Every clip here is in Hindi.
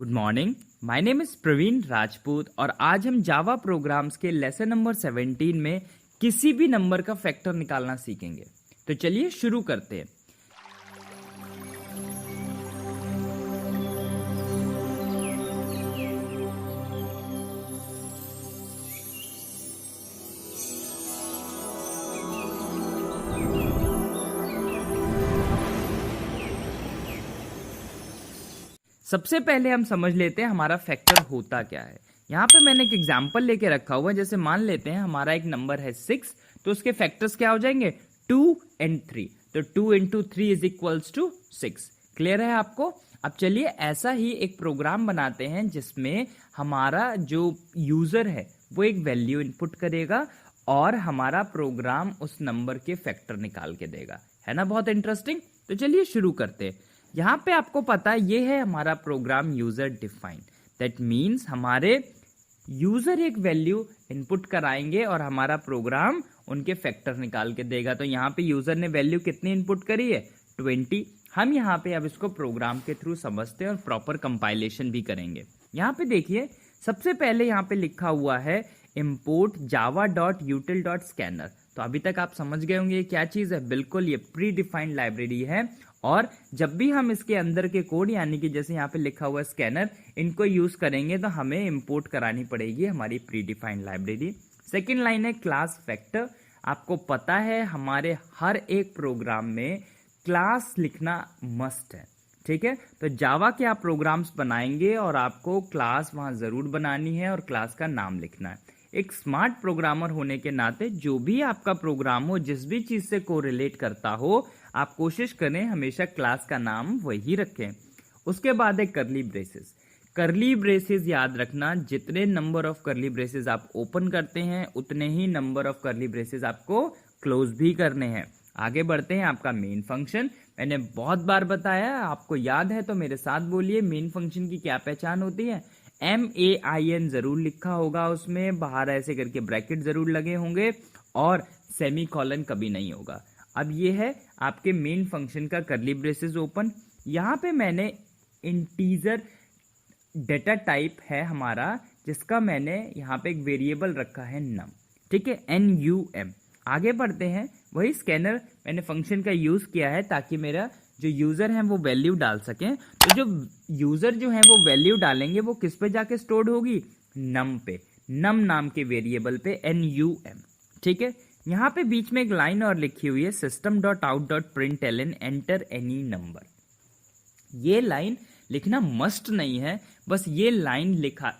Good morning, my name is Praveen Rajput और आज हम जावा प्रोग्राम्स के लेसन नंबर 17 में किसी भी नंबर का फैक्टर निकालना सीखेंगे। तो चलिए शुरू करते हैं। सबसे पहले हम समझ लेते हैं हमारा फैक्टर होता क्या है। यहाँ पे मैंने एक एग्जांपल लेके रखा हुआ है। जैसे मान लेते हैं हमारा एक नंबर है 6, तो उसके फैक्टर्स क्या हो जाएंगे 2 and 3। तो 2 into 3 इज इक्वल्स टू 6। क्लियर है आपको? अब चलिए ऐसा ही एक प्रोग्राम बनाते हैं जिसमें हमारा जो यूजर है वो एक वैल्यू इनपुट करेगा और हमारा प्रोग्राम उस नंबर के फैक्टर निकाल के देगा। है ना बहुत इंटरेस्टिंग। तो चलिए शुरू करते हैं। यहाँ पे आपको पता है ये है हमारा program user defined. That means हमारे यूजर एक वैल्यू इनपुट कराएंगे और हमारा प्रोग्राम उनके फैक्टर निकाल के देगा। तो यहाँ पे यूजर ने वैल्यू कितनी इनपुट करी है 20। हम यहाँ पे अब इसको प्रोग्राम के थ्रू समझते हैं और प्रॉपर कंपाइलेशन भी करेंगे। यहाँ पे देखिए सबसे पहले यहाँ पे लिखा हुआ है import java.util.scanner। तो अभी तक आप समझ गए होंगे ये क्या चीज है। बिल्कुल ये प्री डिफाइंड लाइब्रेरी है और जब भी हम इसके अंदर के कोड यानी कि जैसे यहाँ पे लिखा हुआ स्कैनर इनको यूज करेंगे तो हमें इंपोर्ट करानी पड़ेगी हमारी pre defined library. Second line है क्लास फैक्टर। आपको पता है हमारे हर एक प्रोग्राम में क्लास लिखना मस्ट है। ठीक है, तो जावा के आप प्रोग्राम्स बनाएंगे और आपको क्लास वहां जरूर बनानी है और क्लास का नाम लिखना है। एक स्मार्ट प्रोग्रामर होने के नाते जो भी आपका प्रोग्राम हो जिस भी चीज से कोरिलेट करता हो आप कोशिश करें हमेशा क्लास का नाम वही रखें। उसके बाद है करली ब्रेसेस। करली ब्रेसेस याद रखना जितने नंबर ऑफ करली ब्रेसेस आप ओपन करते हैं उतने ही नंबर ऑफ करली ब्रेसेस आपको क्लोज भी करने हैं। आगे बढ़ते हैं। आपका मेन फंक्शन मैंने बहुत बार बताया, आपको याद है तो मेरे साथ बोलिए मेन फंक्शन की क्या पहचान होती है। MAIN जरूर लिखा होगा, उसमें बाहर ऐसे करके ब्रैकेट जरूर लगे होंगे और सेमीकोलन कभी नहीं होगा। अब ये है आपके मेन फंक्शन का करली ब्रेसेस ओपन। यहाँ पे मैंने इंटीजर डेटा टाइप है हमारा जिसका मैंने यहाँ पे एक वेरिएबल रखा है नम। ठीक है, NUM। आगे बढ़ते हैं। वही स्कैनर मैंने फंक्शन का यूज किया है ताकि मेरा जो यूजर है वो वैल्यू डाल सकें। तो जो यूजर जो है वो वैल्यू डालेंगे वो किस पे जाके स्टोर्ड होगी नम पे, नम नाम के वेरिएबल पे NUM। ठीक है, यहाँ पे बीच में एक लाइन और लिखी हुई है system.out.println एंटर एनी नंबर। ये लाइन लिखना मस्ट नहीं है, बस ये लाइन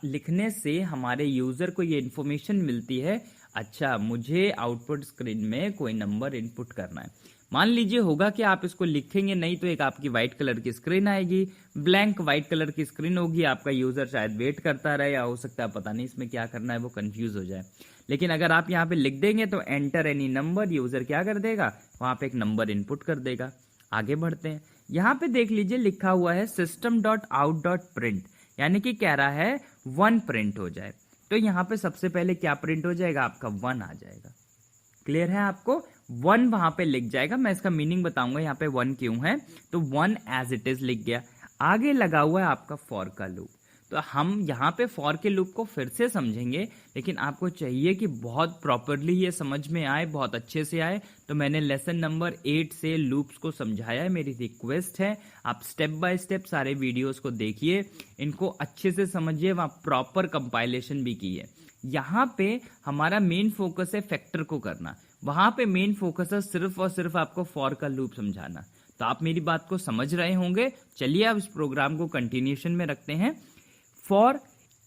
लिखने से हमारे यूजर को ये इन्फॉर्मेशन मिलती है अच्छा मुझे आउटपुट स्क्रीन में कोई नंबर इनपुट करना है। मान लीजिए होगा कि आप इसको लिखेंगे नहीं तो एक आपकी व्हाइट कलर की स्क्रीन आएगी, ब्लैंक व्हाइट कलर की स्क्रीन होगी। आपका यूजर शायद वेट करता रहे या हो सकता है पता नहीं इसमें क्या करना है वो कंफ्यूज हो जाए। लेकिन अगर आप यहाँ पे लिख देंगे तो एंटर एनी नंबर, यूजर क्या कर देगा वहां पे एक नंबर इनपुट कर देगा। आगे बढ़ते हैं। यहाँ पे देख लीजिए लिखा हुआ है system.out.print यानी कि कह रहा है 1 प्रिंट हो जाए। तो यहाँ पे सबसे पहले क्या प्रिंट हो जाएगा आपका 1 आ जाएगा। क्लियर है आपको? 1 वहां पे लिख जाएगा। मैं इसका मीनिंग बताऊंगा यहाँ पे 1 क्यों है। तो 1 एज इट इज लिख गया। आगे लगा हुआ है आपका फॉर का लूप। तो हम यहाँ पे फॉर के लूप को फिर से समझेंगे लेकिन आपको चाहिए कि बहुत प्रॉपरली ये समझ में आए, बहुत अच्छे से आए। तो मैंने लेसन नंबर 8 से लूप्स को समझाया है। मेरी रिक्वेस्ट है आप स्टेप बाय स्टेप सारे वीडियोस को देखिए, इनको अच्छे से समझिए, वहाँ प्रॉपर कंपाइलेशन भी की है। यहाँ पे हमारा मेन फोकस है फैक्टर को करना, वहां पे मेन फोकस है सिर्फ और सिर्फ आपको फॉर का लूप समझाना। तो आप मेरी बात को समझ रहे होंगे। चलिए अब इस प्रोग्राम को कंटिन्यूएशन में रखते हैं। फॉर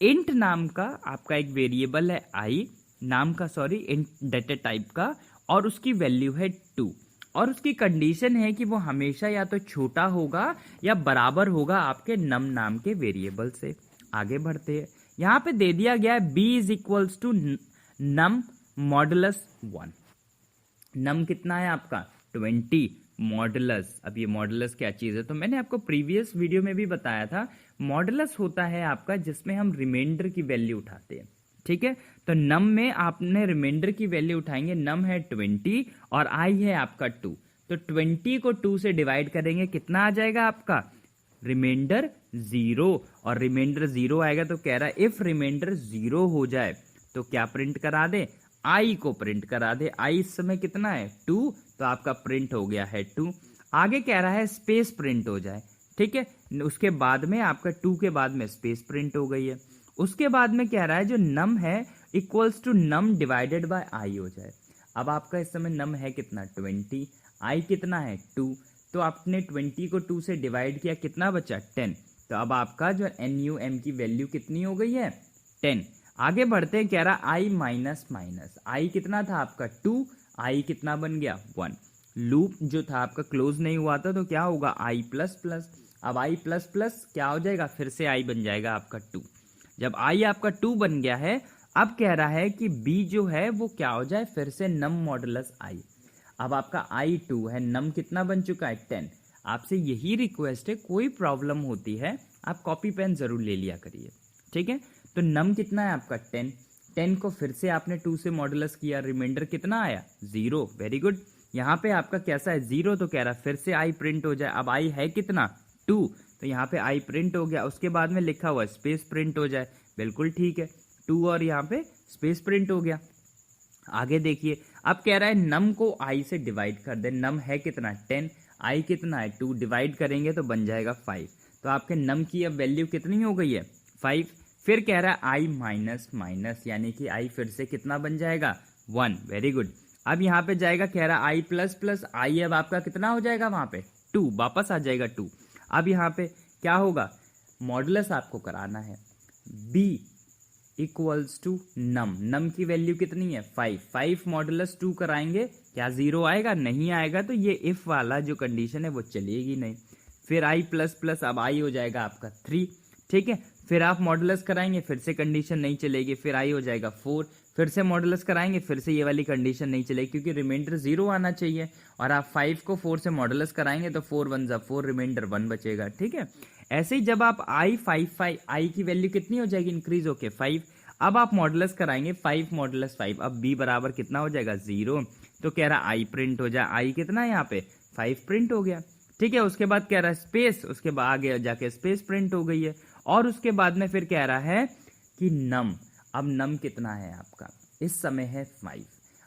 इंट नाम का आपका एक वेरिएबल है आई नाम का, सॉरी इंट डेटा टाइप का, और उसकी वैल्यू है 2 और उसकी कंडीशन है कि वो हमेशा या तो छोटा होगा या बराबर होगा आपके नम नाम के वेरिएबल से। आगे बढ़ते हैं। यहाँ पे दे दिया गया है b is equals to num modulus 1। Num कितना है आपका 20 मॉडुलस। अब ये मॉडुलस क्या चीज है तो मैंने आपको प्रीवियस वीडियो में भी बताया था। मॉडुलस होता है आपका जिसमें हम रिमाइंडर की वैल्यू उठाते हैं। ठीक है, तो नम में आपने रिमाइंडर की वैल्यू उठाएंगे। नम है 20 और आई है आपका 2। तो 20 को 2 से डिवाइड करेंगे कितना आ जाएगा आपका रिमाइंडर 0, और रिमाइंडर 0 आएगा तो कह रहा है इफ रिमाइंडर 0 हो जाए तो क्या प्रिंट करा दे, आई को प्रिंट करा दे। आई इस समय कितना है 2, तो आपका प्रिंट हो गया है 2। आगे कह रहा है स्पेस प्रिंट हो जाए, ठीक है, उसके बाद में आपका 2 के बाद में स्पेस प्रिंट हो गई है। उसके बाद में कह रहा है जो नम है equals to num divided by I हो जाए। अब आपका इस समय नम है कितना 20, आई कितना है 2, तो आपने 20 को 2 से डिवाइड किया, कितना बचा 10। तो अब आपका जो NUM की वैल्यू कितनी हो गई है 10। आगे बढ़ते हैं, कह रहा आई माइनस माइनस, आई कितना था आपका 2, आई कितना बन गया 1। लूप जो था आपका क्लोज नहीं हुआ था तो क्या होगा आई प्लस प्लस। अब आई प्लस प्लस क्या हो जाएगा, फिर से आई बन जाएगा आपका 2। जब आई आपका 2 बन गया है, अब कह रहा है कि बी जो है वो क्या हो जाए, फिर से नम मॉडुलस आई। अब आपका आई 2 है, नम कितना बन चुका है 10। आपसे यही रिक्वेस्ट है, कोई प्रॉब्लम होती है आप कॉपी पेन जरूर ले लिया करिए, ठीक है। तो नम कितना है आपका 10, 10 को फिर से आपने 2 से मॉडुलस किया, रिमाइंडर कितना आया 0। Very good. यहाँ पे आपका कैसा है 0, तो कह रहा है फिर से आई प्रिंट हो जाए। अब आई है कितना 2, तो यहाँ पे आई प्रिंट हो गया। उसके बाद में लिखा हुआ स्पेस प्रिंट हो जाए, बिल्कुल ठीक है, 2 और यहाँ पे स्पेस प्रिंट हो गया। आगे देखिए, अब कह रहा है नम को आई से डिवाइड कर दे। नम है कितना 10, आई कितना है 2, डिवाइड करेंगे तो बन जाएगा 5। तो आपके नम की अब वैल्यू कितनी हो गई है 5। फिर कह रहा है आई माइनस माइनस, यानी कि आई फिर से कितना बन जाएगा 1। Very good. अब यहाँ पे जाएगा, कह रहा है आई प्लस प्लस, आई अब आपका कितना हो जाएगा वहां पे 2, वापस आ जाएगा 2। अब यहाँ पे क्या होगा, मॉडुलस आपको कराना है, b इक्वल्स टू नम, नम की वैल्यू कितनी है 5, 5 मॉडुलस 2 कराएंगे, क्या 0 आएगा, नहीं आएगा, तो ये इफ वाला जो कंडीशन है वो चलेगी नहीं। फिर आई प्लस प्लस, अब आई हो जाएगा आपका 3, ठीक है। फिर आप मॉडुलस कराएंगे, फिर से कंडीशन नहीं चलेगी, फिर आई हो जाएगा 4, फिर से मॉडुलस कराएंगे, फिर से ये वाली कंडीशन नहीं चलेगी क्योंकि रिमाइंडर 0 आना चाहिए, और आप 5 को 4 से मॉडुलस कराएंगे तो 4 1 जा 4, रिमाइंडर 1 बचेगा, ठीक है। ऐसे ही जब आप आई 5 आई की वैल्यू कितनी हो जाएगी इंक्रीज होके 5, अब आप मॉडुलस कराएंगे 5 मॉडुलस 5, अब b बराबर कितना हो जाएगा 0, तो कह रहा आई प्रिंट हो जाए, आई कितना है यहाँ पे 5 प्रिंट हो गया, ठीक है। उसके बाद कह रहा है स्पेस, उसके बाद आगे जाके स्पेस प्रिंट हो गई है, और उसके बाद में फिर कह रहा है कि नम, अब नम कितना है आपका इस समय है 5।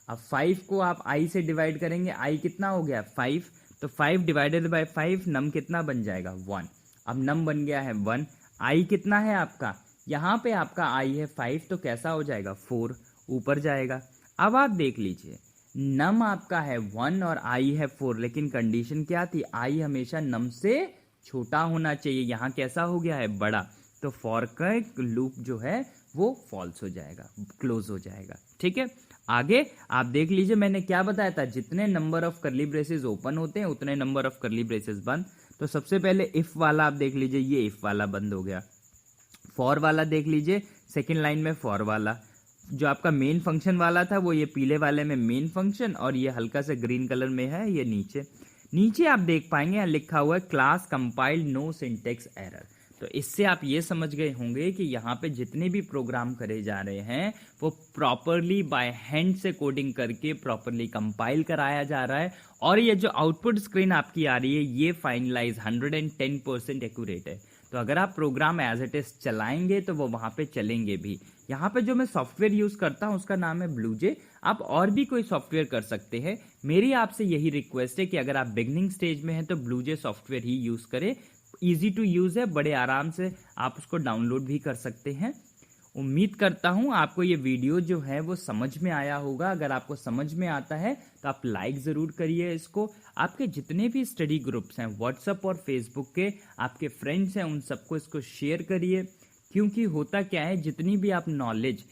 अब 5 को आप i से डिवाइड करेंगे, i कितना हो गया 5, तो 5 डिवाइडेड बाय 5, नम कितना बन जाएगा 1। अब नम बन गया है 1, i कितना है आपका, यहाँ पे आपका i है 5, तो कैसा हो जाएगा 4, ऊपर जाएगा। अब आप देख लीजिए, नम आपका है 1 और i है 4, लेकिन कंडीशन क्या थी, i हमेशा नम से छोटा होना चाहिए, यहाँ कैसा हो गया है बड़ा, तो फॉर का लूप जो है वो फॉल्स हो जाएगा, क्लोज हो जाएगा, ठीक है। आगे आप देख लीजिए, मैंने क्या बताया था, जितने नंबर ऑफ करली ब्रेसेस ओपन होते हैं उतने नंबर ऑफ करली ब्रेसेस बंद। तो सबसे पहले इफ वाला आप देख लीजिए, ये इफ वाला बंद हो गया। फॉर वाला देख लीजिए, सेकेंड लाइन में फॉर वाला, जो आपका मेन फंक्शन वाला था वो ये पीले वाले में मेन फंक्शन, और ये हल्का से ग्रीन कलर में है ये नीचे। नीचे आप देख पाएंगे यहाँ लिखा हुआ है class compiled no syntax error. तो इससे आप ये समझ गए होंगे कि यहाँ पे जितने भी प्रोग्राम करे जा रहे हैं वो प्रॉपरली बाय हैंड से कोडिंग करके प्रॉपरली कंपाइल कराया जा रहा है, और ये जो आउटपुट स्क्रीन आपकी आ रही है ये फाइनलाइज 110% एक्यूरेट है। तो अगर आप प्रोग्राम एज इट इज चलाएंगे तो वो वहां पे चलेंगे भी। यहाँ पे जो मैं सॉफ्टवेयर यूज करता हूँ उसका नाम है ब्लूजे, आप और भी कोई सॉफ्टवेयर कर सकते हैं। मेरी आपसे यही रिक्वेस्ट है कि अगर आप बिगनिंग स्टेज में हैं तो ब्लूजे सॉफ्टवेयर ही यूज करें, इजी टू यूज है, बड़े आराम से आप उसको डाउनलोड भी कर सकते हैं। उम्मीद करता हूं आपको ये वीडियो जो है वो समझ में आया होगा। अगर आपको समझ में आता है तो आप लाइक जरूर करिए इसको। आपके जितने भी स्टडी ग्रुप्स हैं व्हाट्सएप और फेसबुक के, आपके फ्रेंड्स हैं, उन सबको इसको शेयर करिए, क्योंकि होता क्या है, जितनी भी आप नॉलेज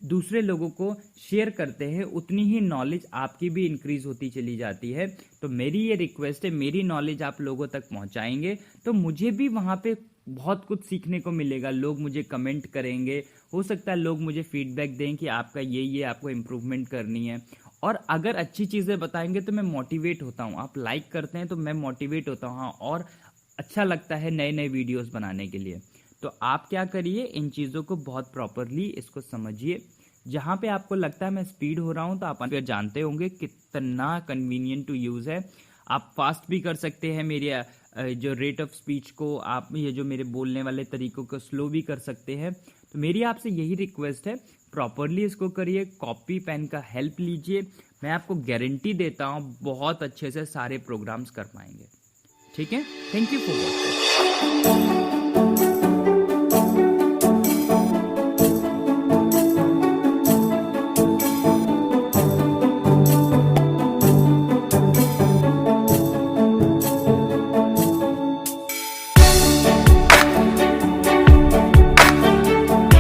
दूसरे लोगों को शेयर करते हैं उतनी ही नॉलेज आपकी भी इंक्रीज होती चली जाती है। तो मेरी ये रिक्वेस्ट है, मेरी नॉलेज आप लोगों तक पहुंचाएंगे तो मुझे भी वहां पे बहुत कुछ सीखने को मिलेगा। लोग मुझे कमेंट करेंगे, हो सकता है लोग मुझे फीडबैक दें कि आपका ये आपको इम्प्रूवमेंट करनी है, और अगर अच्छी चीज़ें बताएंगे तो मैं मोटिवेट होता हूँ। आप लाइक करते हैं तो मैं मोटिवेट होता हूँ, हाँ, और अच्छा लगता है नए नए वीडियोस बनाने के लिए। तो आप क्या करिए, इन चीज़ों को बहुत प्रॉपरली इसको समझिए। जहाँ पे आपको लगता है मैं स्पीड हो रहा हूँ तो आप जानते होंगे कितना कन्वीनियंट टू यूज़ है। आप फास्ट भी कर सकते हैं मेरे जो रेट ऑफ स्पीच को आप ये जो मेरे बोलने वाले तरीकों को स्लो भी कर सकते हैं। तो मेरी आपसे यही रिक्वेस्ट है, प्रॉपरली इसको करिए, कॉपी पेन का हेल्प लीजिए। मैं आपको गारंटी देता हूँ बहुत अच्छे से सारे प्रोग्राम्स कर पाएंगे। ठीक है, थैंक यू फॉर वॉचिंग।